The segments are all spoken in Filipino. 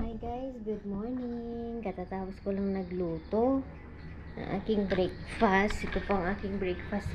Hi guys, good morning. Katatapos ko lang nagluto ng aking breakfast. Ito po ang aking breakfast.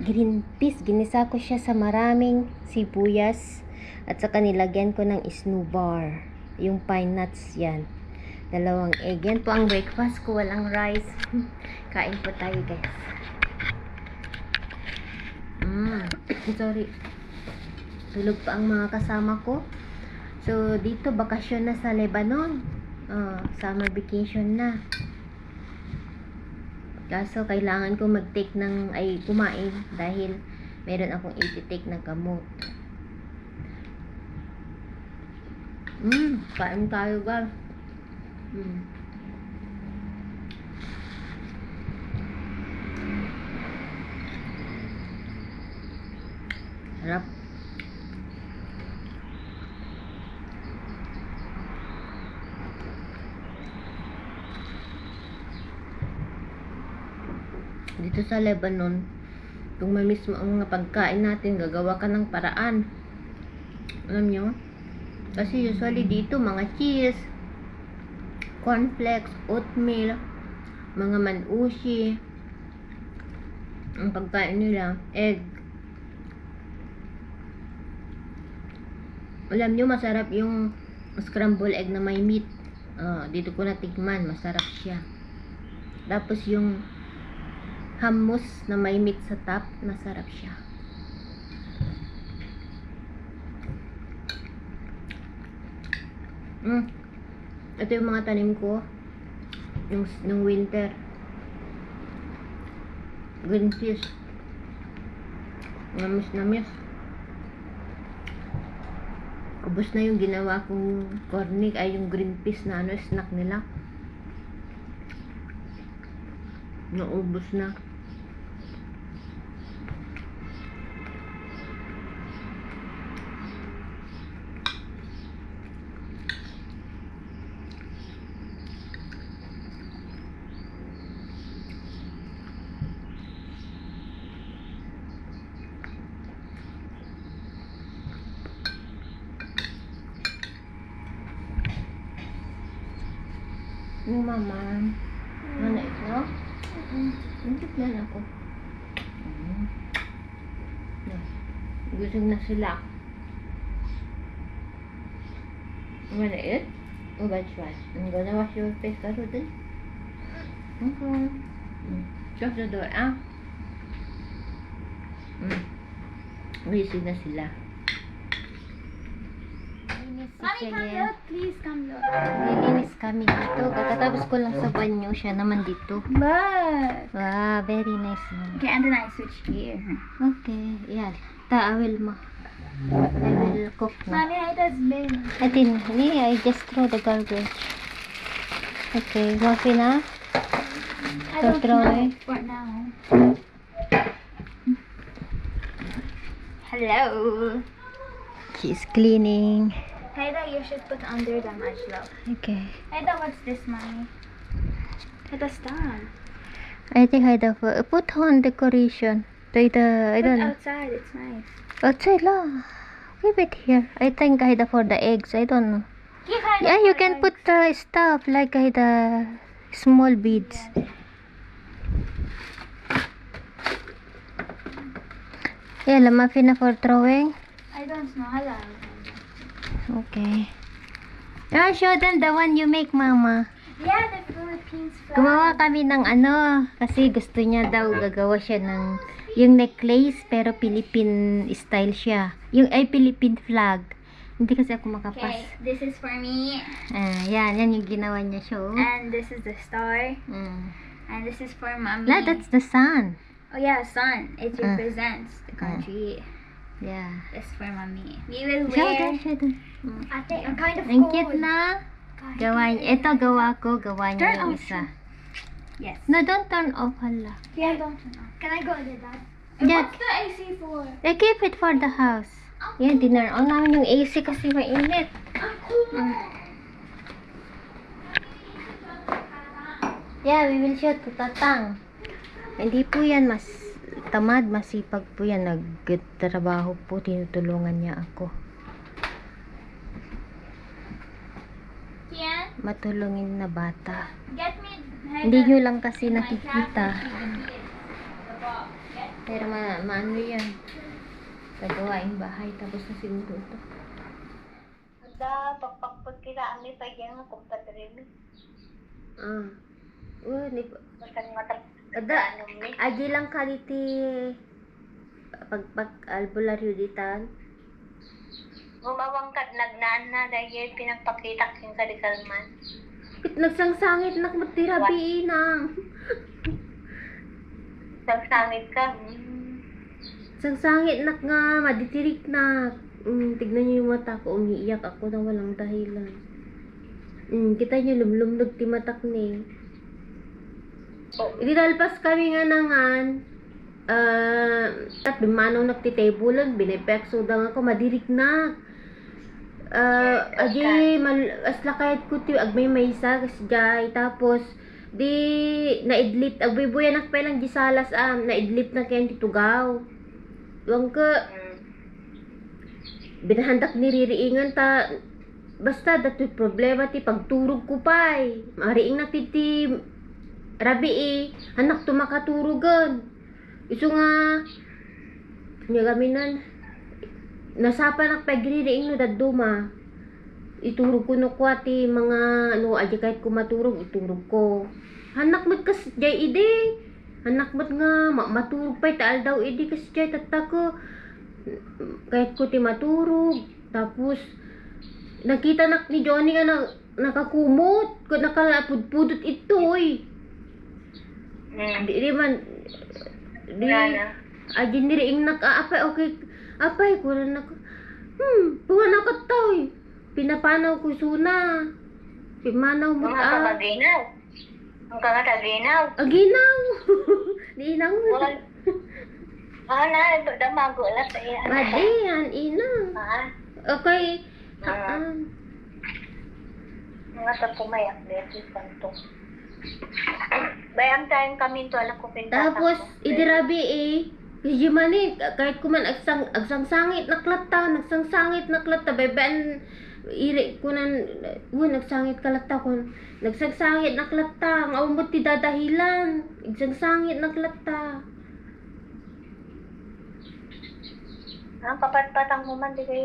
Green peas. Ginisa ko siya sa maraming sibuyas at saka nilagyan ko ng snowbar. Yung pine nuts yan. 2 egg. Yan po ang breakfast ko. Walang rice. Kain po tayo guys. Sorry. Tulog pa ang mga kasama ko. So, dito, bakasyon na sa Lebanon. Summer vacation na. Kaso, kailangan ko mag-take kumain dahil meron akong i-take na gamot. Kain tayo, guys. Sarap. Dito sa Lebanon, kung ma-miss mo ang mga pagkain natin, gagawa ka ng paraan. Alam nyo? Kasi usually dito, mga cheese, cornflakes, oatmeal, mga manushi, ang pagkain nila, egg. Alam nyo, masarap yung scrambled egg na may meat. Dito ko natikman, masarap siya. Tapos yung hummus na may meat sa top, masarap siya. Ito yung mga tanim ko nung winter. Green peas. Namis. Ubus na yung ginawa kong cornic, ay yung green peas na snack nila. Naubos na. Yung mama, ano ito? Hindi yan ako. Gusog na sila. You wanna eat? Oh, that's right. I'm gonna wash your face, Karudin. Okay. Shut the door, Gising na sila. Mommy, come look. Please come look. Nilinis kami dito. Kakatapos ko lang sa banyo. Siya naman dito. Look. Wow, very nice. Okay, and then I switch gear. Okay, yeah. I will cook na. Mommy, I just been. I just throw the garbage. Okay, waffle na? I So don't throw know it. for now. Hello. She's cleaning. Haida, you should put under the matchlock. Okay. Haida, what's this, mommy? Haida, stop. I think I put on decoration. I Put don't know. outside, it's nice. Outside lah. Leave it here. I think for the eggs. I don't know. Give Haida Yeah, you for can eggs. put stuff like the small beads. Yeah, muffin na for throwing. I don't know. Hello. Okay. Show them the one you make, Mama. Yeah, the Philippines flag. Gumawa kami ng kasi gusto niya daw gagawa siya ng yung necklace pero Philippine style siya. Philippine flag. Hindi kasi ako makapas. Okay, this is for me. Yan yung ginawa niya siya. And this is the star. And this is for mommy. That's the sun. Oh yeah, sun. It represents the country. Yeah. This for mommy. We will Show wear. them. I think I'm kind of Ang cold. cute na. Gawa niya. Ito gawa ko. Gawa niya Turn yung off. isa. Yes. No, don't turn off. Hala. Yeah, don't turn off. Can I go under that? Yeah. What's the AC for? I keep it for the house. Yan, dinner on namin yung AC kasi mainit. Yeah, we will shoot to Tatang. Hindi po yan mas tamad, masipag po yan. Nagtrabaho po, tinutulungan niya ako. matulungin na bata. Get me. Hindi nyo lang kasi nakikita. Pero maano yan. Kagawaing bahay. Tapos na siguro ito. Da, pagpagkiraan ni pa yan ang kumpadre mi. Ni Basta matag Ada, ano mi. agi lang kaliti pag albularyo ditan. Gumawang nagnaan na dahil pinagpakita king kadikalman. Nagsangsangit nak matirabi inang. Sagsangit ka. Sangsangit nak nga maditirik na. Tignan niyo yung mata ko, umiiyak ako na walang dahilan. Kita niyo lumlumnog ti matak ni. Idalpas kami nga nangan. At bimanong nagtitabulan, binipekso daw ako, madirik na. Asla kahit ko ti agmay maysa kasjay. Tapos di naidlip agbibuya nakpelang di salas naidlip na kayan titugaw. Duwang ka binahandak ni ririingan ta basta dato'y problema ti pagturog ko pay. Mariing na ti rabi anak to makaturugan. Iso nga nya gaminan nasapa nak pagririing no daduma. Iturog ko no kwati mga ano aja kahit ko maturog iturog ko. Hanak mat kas jay ide. Hanak mat nga maturog pay taal daw ide kas jay tatta ko. Kahit ko ti maturog. Tapos nakita nak ni Johnny nga nakakumot. Nakalapudpudot itoy. Di man di ajin niriing apay okay apay ko na bunga na katoy pinapanaw ko suna pimanaw mo Mga kabaginaw. Ang kakataginaw. aginaw di inang Na, damago lang sa iya. madiyan inang okay Mga tapumayak dito kanto. Bayang tayong kami to alam ko pinta. tapos idirabi kasi mani kahit kuman agsangsangit naklata beban iri kunan nagsangit kalata kun nagsangsangit naklata ang umot ti dadahilan igsangsangit naklata. Ang kapatpatang human di kay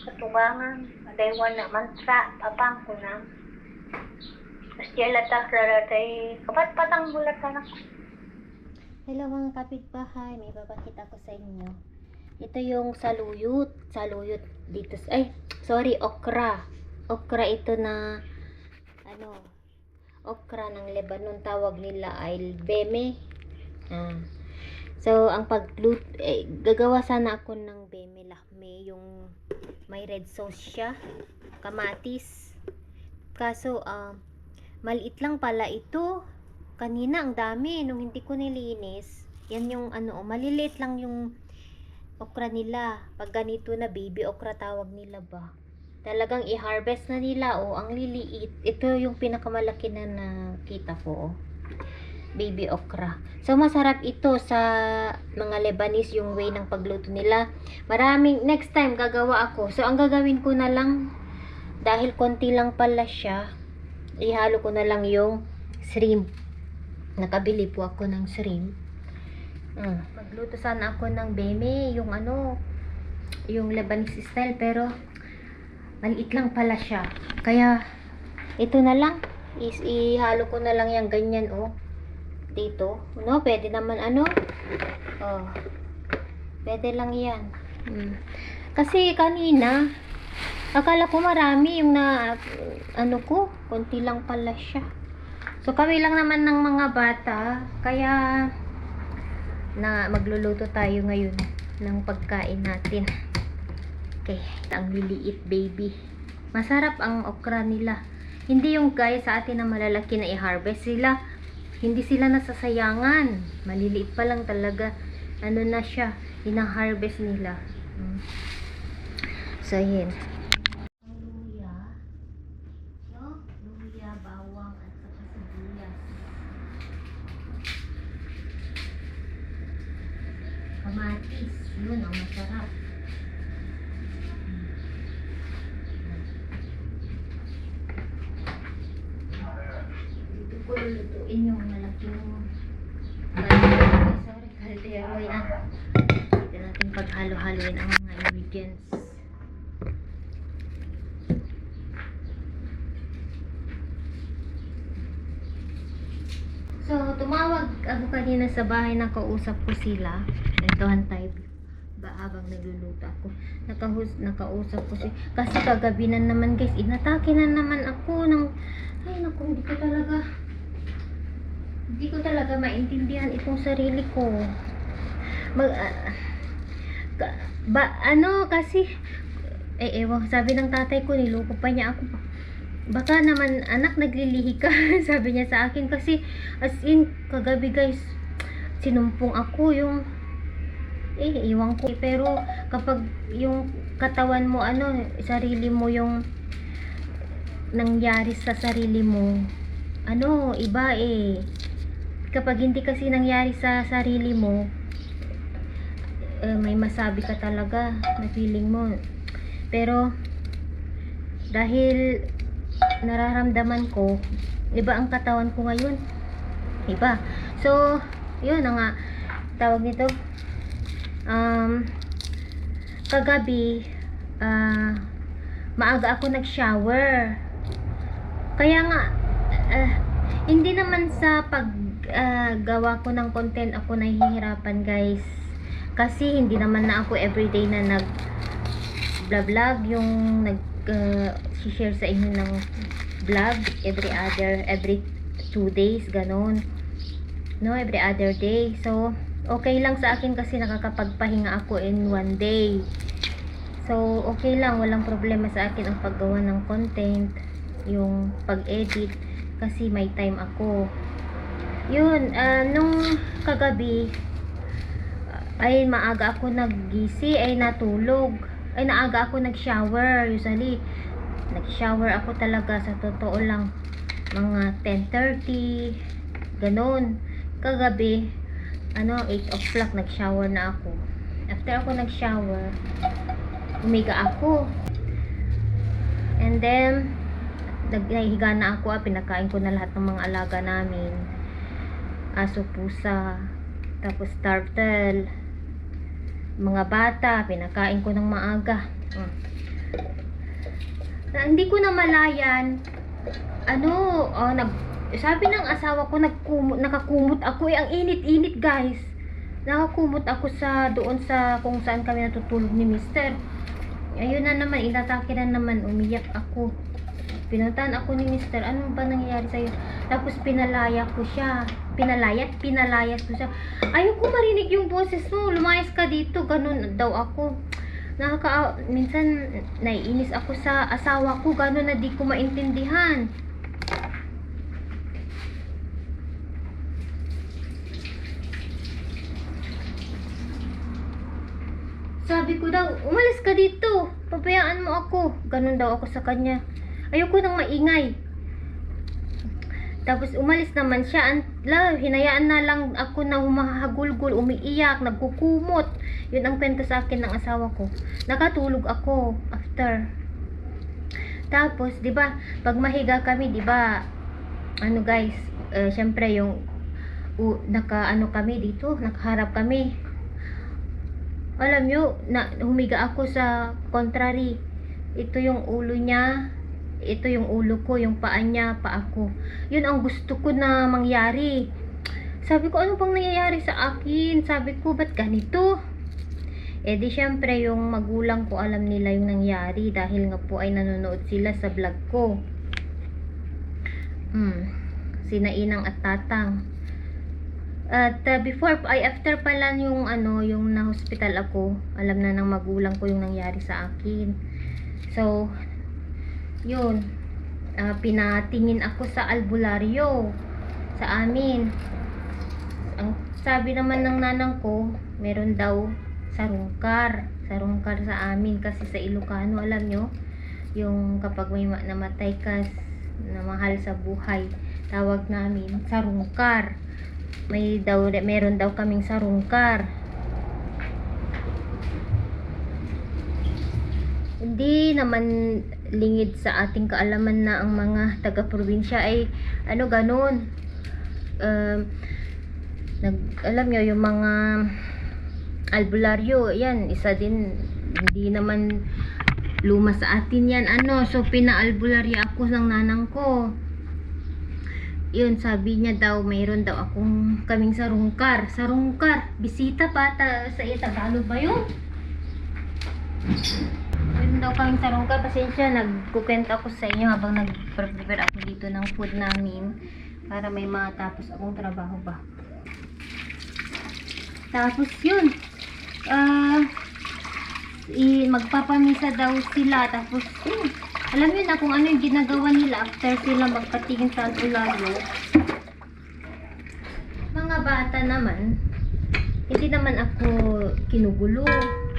katubangan. Adaywan na mantra papang ko na. Asya latak laratay kapatpatang bulat na. Hello mga kapitbahay, may papakita ko sa inyo. Ito yung saluyot dito. Okra. Okra ito na okra ng Lebanon, tawag nila ay beme. So ang gagawa sana ako ng beme lahme, yung may red sauce siya, kamatis. Kaso maliit lang pala ito. Kanina ang dami nung hindi ko nilinis. Yan yung maliliit lang yung okra nila. Pag ganito na baby okra tawag nila ba. Talagang i-harvest na nila ang liliit. Ito yung pinakamalaki na nakita ko baby okra. So masarap ito sa mga Lebanese yung way ng pagluto nila. Next time gagawa ako. So ang gagawin ko na lang dahil konti lang pala siya, ihalo ko na lang yung shrimp. Nakabili po ako ng shrimp. Magluto sana ako ng beme, yung Lebanese style, pero maliit lang pala siya. Kaya ito na lang, ihalo ko na lang yung ganyan dito. Pwede naman pwede lang yan. Kasi kanina akala ko marami yung konti lang pala siya. So kami lang naman ng mga bata, kaya magluluto tayo ngayon ng pagkain natin. Okay, ang liliit baby. Masarap ang okra nila. Hindi yung gaya sa atin na malalaki na i-harvest sila. Hindi sila nasasayangan. Maliliit pa lang talaga. Na siya, ina-harvest nila. So yun. Luya, bawang at saka sibuyas. Kamatis, yun ang masarap. ko lulutuin yung malaking kaldero. Yan. Dito natin paghalo-haloin ang mga ingredients. So, tumawag ako kanina sa bahay, nakausap ko sila. Nentuhan tayo ba habang nagluluto ako. Nakausap ko si kasi kagabi na naman guys, inatake na naman ako ng ay naku, hindi ko talaga maintindihan itong sarili ko. Kasi ewan, sabi ng tatay ko, niloko pa niya ako. Baka naman anak naglilihi ka sabi niya sa akin kasi as in kagabi guys sinumpong ako yung iwan ko pero kapag yung katawan mo sarili mo yung nangyari sa sarili mo iba kapag hindi kasi nangyari sa sarili mo may masabi ka talaga na feeling mo pero dahil nararamdaman ko iba ang katawan ko ngayon, iba. So yun na nga tawag nito, kagabi maaga ako nag-shower kaya nga hindi naman sa paggawa ko ng content ako nahihirapan guys kasi hindi naman na ako everyday na nag vlog yung share sa inyo ng vlog every 2 days ganon every other day. So okay lang sa akin kasi nakakapagpahinga ako in 1 day, so okay lang, walang problema sa akin ang paggawa ng content, yung pag-edit kasi may time ako. Yun, nung kagabi ay maaga ako naggising, naaga ako nag-shower. Usually nag-shower ako talaga sa totoo lang mga 10:30 ganon. Kagabi 8 o'clock nag-shower na ako. After ako nag-shower umiga ako and then naghiga na ako. Pinakain ko na lahat ng mga alaga namin, aso, pusa, tapos turtle, mga bata pinakain ko ng maaga. Hindi ko na malayan sabi ng asawa ko nakakumot ako ang init-init guys. Nakakumot ako doon sa kung saan kami natutulog ni Mister. Ayun na naman, inatake na naman, umiyak ako. Pinuntahan ako ni Mister, ano ba nangyayari sa'yo? Tapos pinalayas ko siya. Ayoko marinig yung boses mo, lumayas ka dito, ganun daw ako. Minsan naiinis ako sa asawa ko, gano'n na di ko maintindihan. Sabi ko daw, umalis ka dito, pabayaan mo ako, gano'n daw ako sa kanya. Ayoko nang maingay. Tapos umalis naman siya. Hinayaan na lang ako na humahagulgol, umiiyak, nagkukumot. Yun ang kwento sa akin ng asawa ko. Nakatulog ako after. Tapos, 'di ba, pag mahiga kami, 'di ba? Guys, syempre yung kami dito, nakaharap kami. Alam nyo, humiga ako sa contrary. Ito yung ulo niya, ito yung ulo ko, yung paa niya, paa ko. Yun ang gusto ko na mangyari. Sabi ko, ano bang nangyayari sa akin? Sabi ko, ba't ganito? Di syempre yung magulang ko alam nila yung nangyari dahil nga po ay nanonood sila sa vlog ko. Sina Inang at Tatang. At after pala yung yung na-hospital ako, alam na ng magulang ko yung nangyari sa akin. So, yun, pinatingin ako sa albularyo sa amin. Ang sabi naman ng nanang ko, meron daw sarungkar sa amin kasi sa Ilocano, alam nyo, yung kapag may namatay ka na mahal sa buhay, tawag namin sarungkar. Meron daw kaming sarungkar. Hindi naman lingid sa ating kaalaman na ang mga taga-probinsya ay ano ganun. Alam nyo yung mga albularyo, yan, isa din, hindi naman luma sa atin yan. So pinaalbularyo ako ng nanang ko. Yun, sabi niya daw, mayroon daw akong kaming sarungkar. Bisita pa, sa Tagalog ba yun? Meron daw kaming sarungkar. Pasensya, nagkukwento ako sa inyo habang nag-prepare ako dito ng food namin para may matapos akong trabaho ba. Tapos yun, magpapamisa daw sila. Tapos yun, alam niyo na kung ano yung ginagawa nila after sila magpatingin sa albularyo. Mga bata naman, hindi naman ako kinugulo,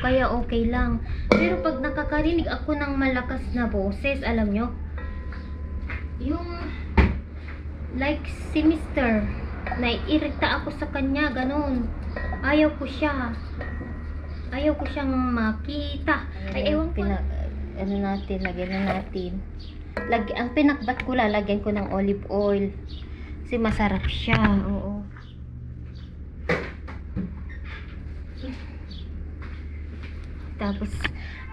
kaya okay lang. Pero pag nakakarinig ako ng malakas na boses, alam nyo, yung like si Mr. naiirita ako sa kanya, ganun. Ayaw ko siyang makita. Ay, ewan ko. Lagyan na natin. Ang pinakbat ko, lalagyan ko ng olive oil. Kasi masarap siya. Oo. Tapos,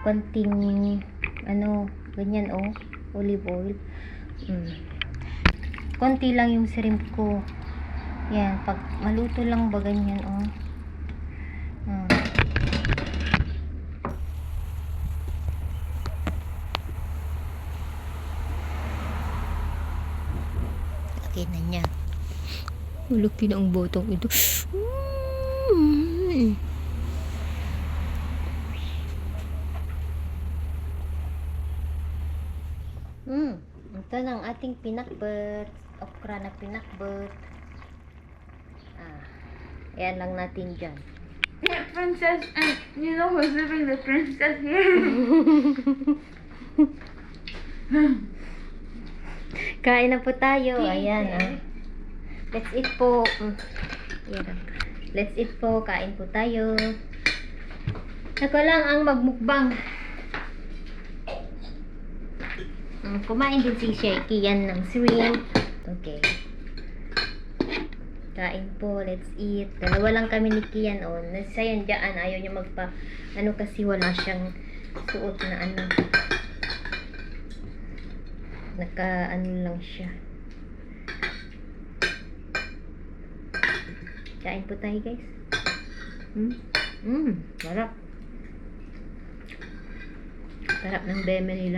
konting, ganyan, olive oil. Konti lang yung shrimp ko. Yan, pag maluto lang ba ganyan, Laki na niya. Laki na ang botong ito. Ito na ang ating pinakbet. Okra na pinakbet. Ayan lang natin dyan. Yeah, princess, and you know who's living the princess here? Kain na po tayo. Ayan. Let's eat po. Ayan. Let's eat po. Kain po tayo. Ako lang ang magmukbang. Kumain din si Shaky yan ng shrimp. Okay. Kain po. Let's eat. Dalawa lang kami ni Kian. Nasayan dyan. Ayaw niya kasi wala siyang suot na lang siya. Kain po tayo, guys. Sarap. Sarap ng beme nila.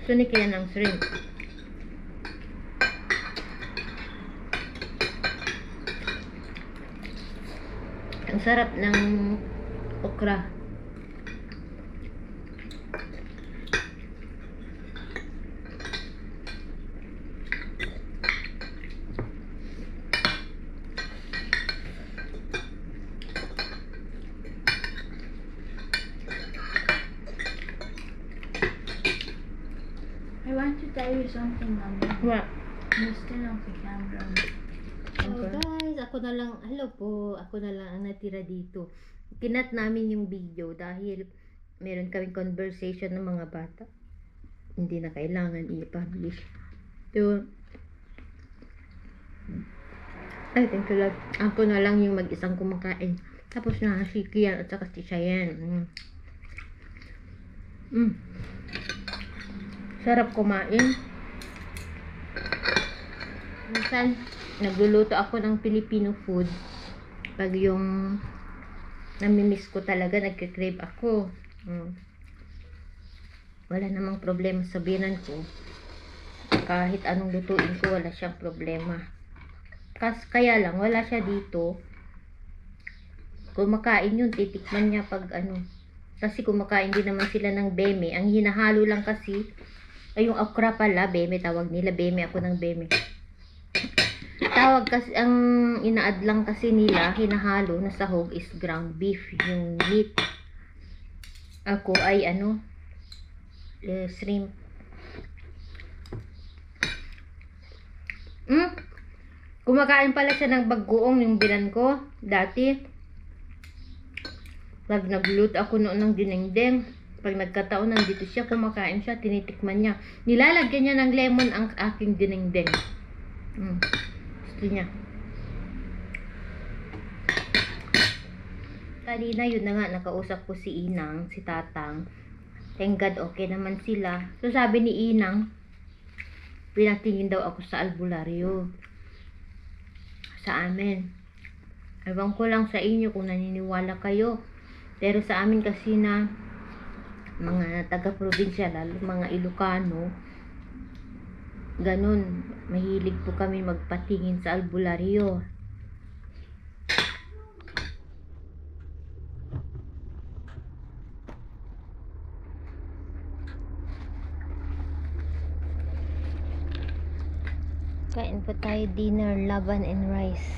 Sunik yan ng shrimp. Ang sarap ng okra. I want to tell you something, Mama. What? You're still on the camera. So guys, ako na lang ang natira dito. Kinat namin yung video dahil meron kaming conversation ng mga bata. Hindi na kailangan i-publish. So, thank you Lord. Ako na lang yung mag-isang kumakain. Tapos na si Kian at saka si Cheyenne. Sarap kumain. Minsan, nagluluto ako ng Filipino food. Pag yung namimiss ko talaga, nagkikrave ako. Wala namang problema sa biyanan ko. Kahit anong lutuin ko, wala siyang problema. Kaya lang, wala siya dito. Kumakain yun, titikman niya pag Kasi kumakain din naman sila ng beme. Ang hinahalo lang kasi, ay yung okra pala, beme tawag nila. Beme, ako ng beme. Tawag kasi, ang inaad lang kasi nila, hinahalo na sahog is ground beef, yung meat. Ako ay shrimp. Kumakain pala siya ng bagoong yung binan ko dati. Pag nagluto ako noon ng dinengdeng, pag nagkataon nandito siya, kumakain siya, tinitikman niya. Nilalagyan niya ng lemon ang aking dinengdeng. Gusto niya. Kanina yun na nga, nakausap ko si Inang, si Tatang. Thank God, okay naman sila. So sabi ni Inang, pinatingin daw ako sa albularyo. Sa amin. Ewan ko lang sa inyo kung naniniwala kayo. Pero sa amin kasi na mga taga-probinsya, lalo mga Ilocano, ganun, mahilig po kami magpatingin sa albularyo. Kain po tayo dinner, laban and rice.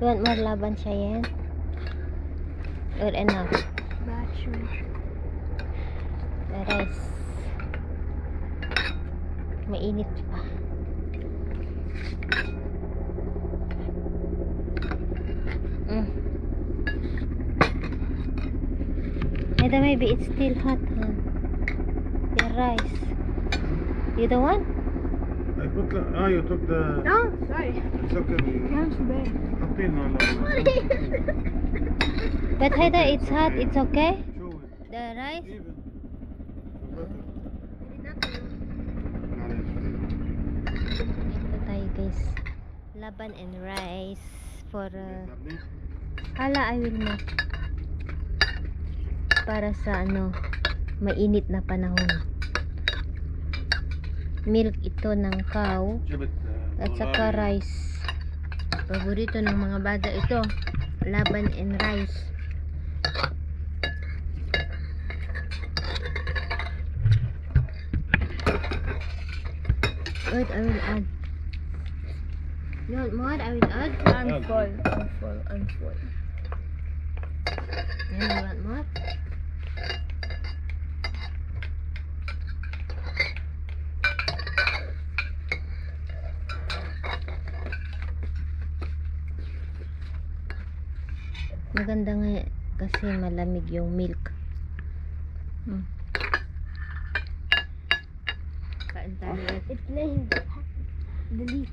You want more laban, Cheyenne? Or enough? Bachelor. The rice. Mainit pa. Ito maybe it's still hot, huh? The rice. You the one? I put the, you took the, Oh, sorry. it's okay. That's bad. Okay, no. But Haida, it's hot. It's okay? Show it. The rice? Even. Better. Ito tayo guys. Laban and rice for hala, I will make para sa mainit na panahon. Milk ito ng cow at saka rice. Paborito ng mga bata ito. Laban and rice. Wait, I will add. You want more? I will add. I'm full. I'm full. You want more? Maganda nga kasi malamig yung milk. Kain tayo. It's laying the leaf.